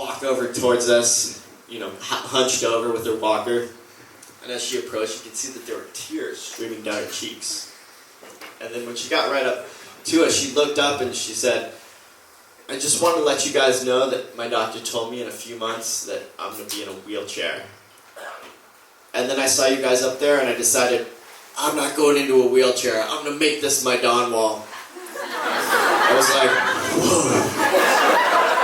walk over towards us, hunched over with her walker. And as she approached, you could see that there were tears streaming down her cheeks. And then when she got right up to us, she looked up and she said, "I just want to let you guys know that my doctor told me in a few months that I'm going to be in a wheelchair." And then I saw you guys up there and I decided, I'm not going into a wheelchair. I'm going to make this my dawn wall. I was like, whoa.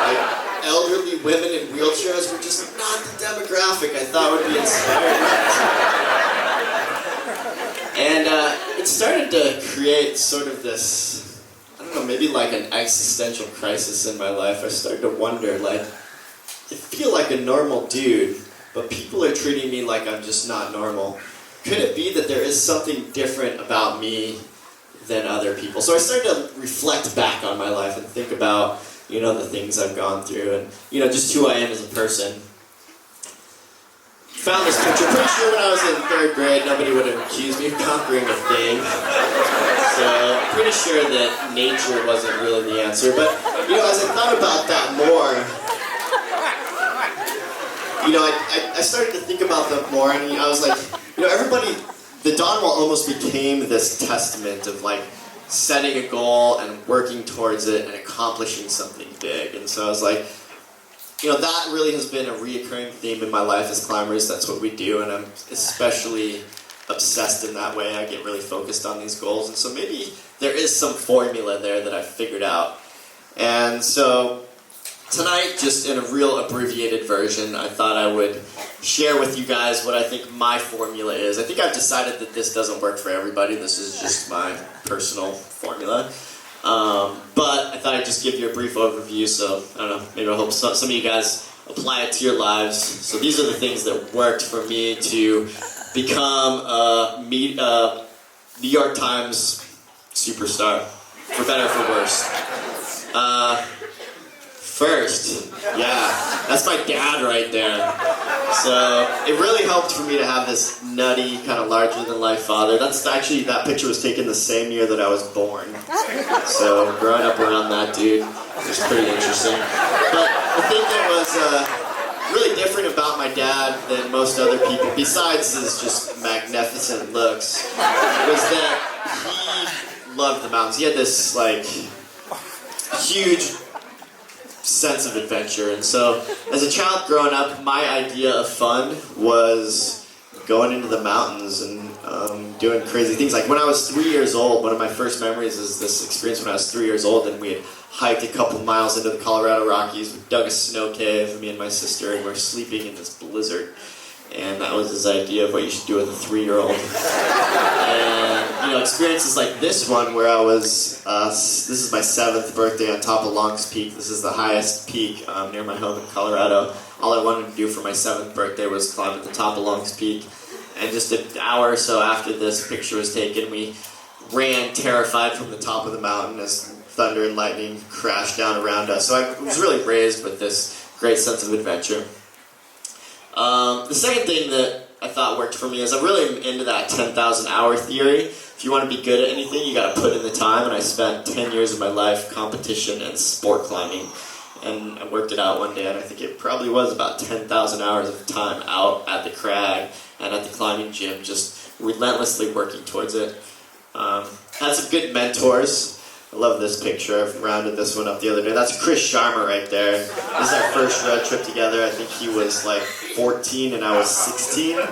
Like, elderly women in wheelchairs were just not the demographic I thought would be inspired. And it started to create sort of this, I don't know, maybe like an existential crisis in my life. I started to wonder, like, I feel like a normal dude, but people are treating me like I'm just not normal. Could it be that there is something different about me than other people? So I started to reflect back on my life and think about, the things I've gone through and, just who I am as a person. Found this picture. Pretty sure when I was in 3rd grade, nobody would have accused me of conquering a thing. So I'm pretty sure that nature wasn't really the answer. But, as I thought about that more, I started to think about that more, and I was like, everybody, the dawn wall almost became this testament of like setting a goal and working towards it and accomplishing something big. And so I was like, that really has been a reoccurring theme in my life as climbers. That's what we do, and I'm especially obsessed in that way. I get really focused on these goals, and so maybe there is some formula there that I've figured out. And so tonight, just in a real abbreviated version, I thought I would share with you guys what I think my formula is. I think I've decided that this doesn't work for everybody. This is just my personal formula. But I thought I'd just give you a brief overview, so I don't know, maybe I hope some of you guys apply it to your lives. So these are the things that worked for me to become a New York Times superstar, for better or for worse. First, yeah, that's my dad right there. So it really helped for me to have this nutty, kind of larger-than-life father. That picture was taken the same year that I was born. So growing up around that dude was pretty interesting. But the thing that was really different about my dad than most other people, besides his just magnificent looks, was that he loved the mountains. He had this, huge sense of adventure, and so as a child growing up, my idea of fun was going into the mountains and doing crazy things. Like when I was 3 years old, one of my first memories is this experience when I was 3 years old, and we had hiked a couple miles into the Colorado Rockies. We dug a snow cave, me and my sister, and we're sleeping in this blizzard. And that was his idea of what you should do with a 3-year-old. And, experiences like this one where I was, this is my 7th birthday on top of Longs Peak. This is the highest peak near my home in Colorado. All I wanted to do for my 7th birthday was climb at the top of Longs Peak. And just an hour or so after this picture was taken, we ran terrified from the top of the mountain as thunder and lightning crashed down around us. So I was really raised with this great sense of adventure. The second thing that I thought worked for me is I'm really into that 10,000 hour theory. If you want to be good at anything, you got to put in the time, and I spent 10 years of my life competition and sport climbing, and I worked it out one day, and I think it probably was about 10,000 hours of time out at the crag and at the climbing gym, just relentlessly working towards it. Had some good mentors. I love this picture. I've rounded this one up the other day. That's Chris Sharma right there. This is our first road trip together. I think he was 14 and I was 16. And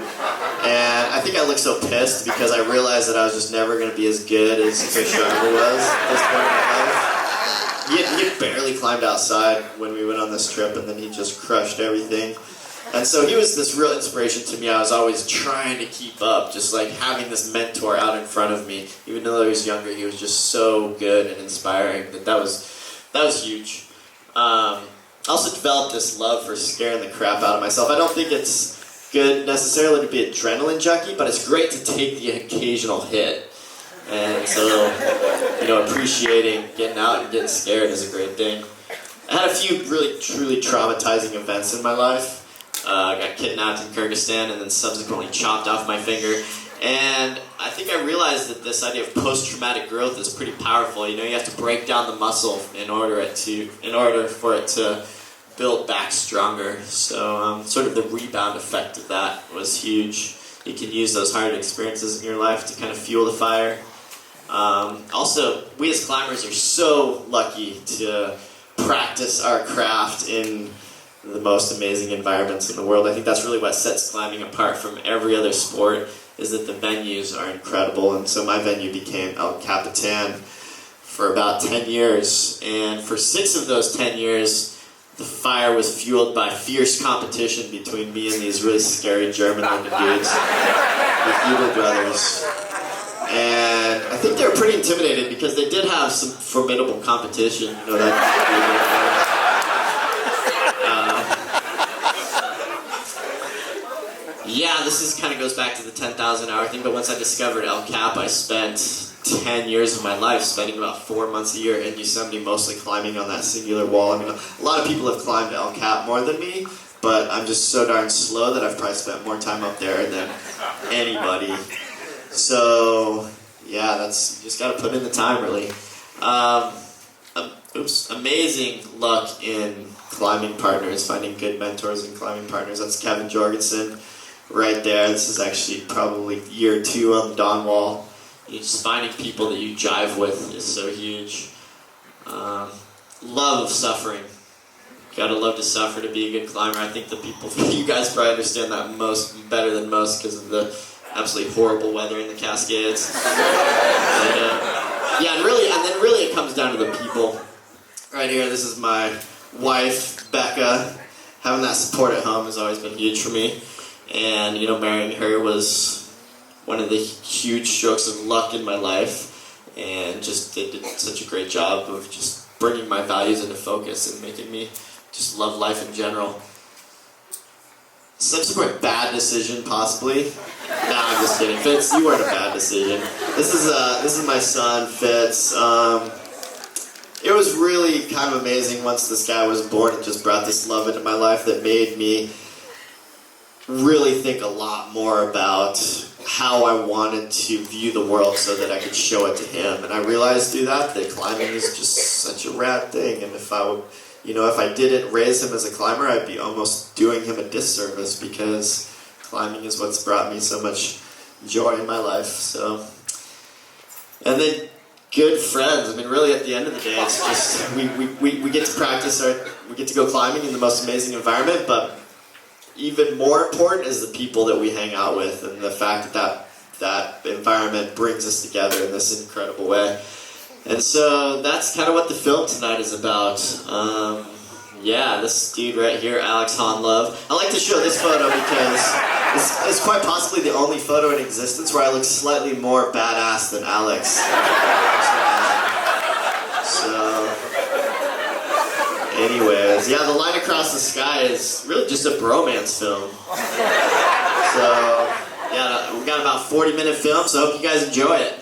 I think I looked so pissed because I realized that I was just never going to be as good as Chris Sharma was at this point in my life. He had barely climbed outside when we went on this trip, and then he just crushed everything. And so he was this real inspiration to me. I was always trying to keep up, just having this mentor out in front of me. Even though he was younger, he was just so good and inspiring that was huge. I also developed this love for scaring the crap out of myself. I don't think it's good necessarily to be adrenaline junkie, but it's great to take the occasional hit. And so, appreciating getting out and getting scared is a great thing. I had a few really, truly traumatizing events in my life. I got kidnapped in Kyrgyzstan and then subsequently chopped off my finger. And I think I realized that this idea of post-traumatic growth is pretty powerful. You have to break down the muscle in order for it to built back stronger. So sort of the rebound effect of that was huge. You can use those hard experiences in your life to kind of fuel the fire. Also, we as climbers are so lucky to practice our craft in the most amazing environments in the world. I think that's really what sets climbing apart from every other sport, is that the venues are incredible. And so my venue became El Capitan for about 10 years. And for 6 of those 10 years, the fire was fueled by fierce competition between me and these really scary German-looking dudes, the Huber brothers. And I think they were pretty intimidated because they did have some formidable competition. You know, yeah, this is kind of goes back to the 10,000 hour thing, but once I discovered El Cap, I spent 10 years of my life spending about 4 months a year in Yosemite, mostly climbing on that singular wall. I mean, a lot of people have climbed El Cap more than me, but I'm just so darn slow that I've probably spent more time up there than anybody. So, yeah, that's, you just gotta put in the time, really. Amazing luck in climbing partners, finding good mentors and climbing partners. That's Kevin Jorgensen right there. This is actually probably year 2 on the Dawn Wall. Just finding people that you jive with is so huge. Love suffering. Gotta love to suffer to be a good climber. I think the people, you guys probably understand that better than most because of the absolutely horrible weather in the Cascades. Yeah, and then really it comes down to the people. Right here, this is my wife, Becca. Having that support at home has always been huge for me. And, you know, marrying her was one of the huge strokes of luck in my life, and just did such a great job of just bringing my values into focus and making me just love life in general. Subsequent bad decision, possibly. Nah, I'm just kidding. Fitz, you weren't a bad decision. This is my son, Fitz. It was really kind of amazing once this guy was born. It just brought this love into my life that made me really think a lot more about how I wanted to view the world so that I could show it to him. And I realized through that climbing is just such a rad thing. And if I didn't raise him as a climber, I'd be almost doing him a disservice, because climbing is what's brought me so much joy in my life. So, and then good friends. I mean, really, at the end of the day, it's just we get to practice we get to go climbing in the most amazing environment, but even more important is the people that we hang out with, and the fact that environment brings us together in this incredible way. And so that's kind of what the film tonight is about. Yeah, this dude right here, Alex Honlove. I like to show this photo because it's quite possibly the only photo in existence where I look slightly more badass than Alex. Anyways, yeah, The Line Across the Sky is really just a bromance film. So, yeah, we got about 40-minute film, so I hope you guys enjoy it.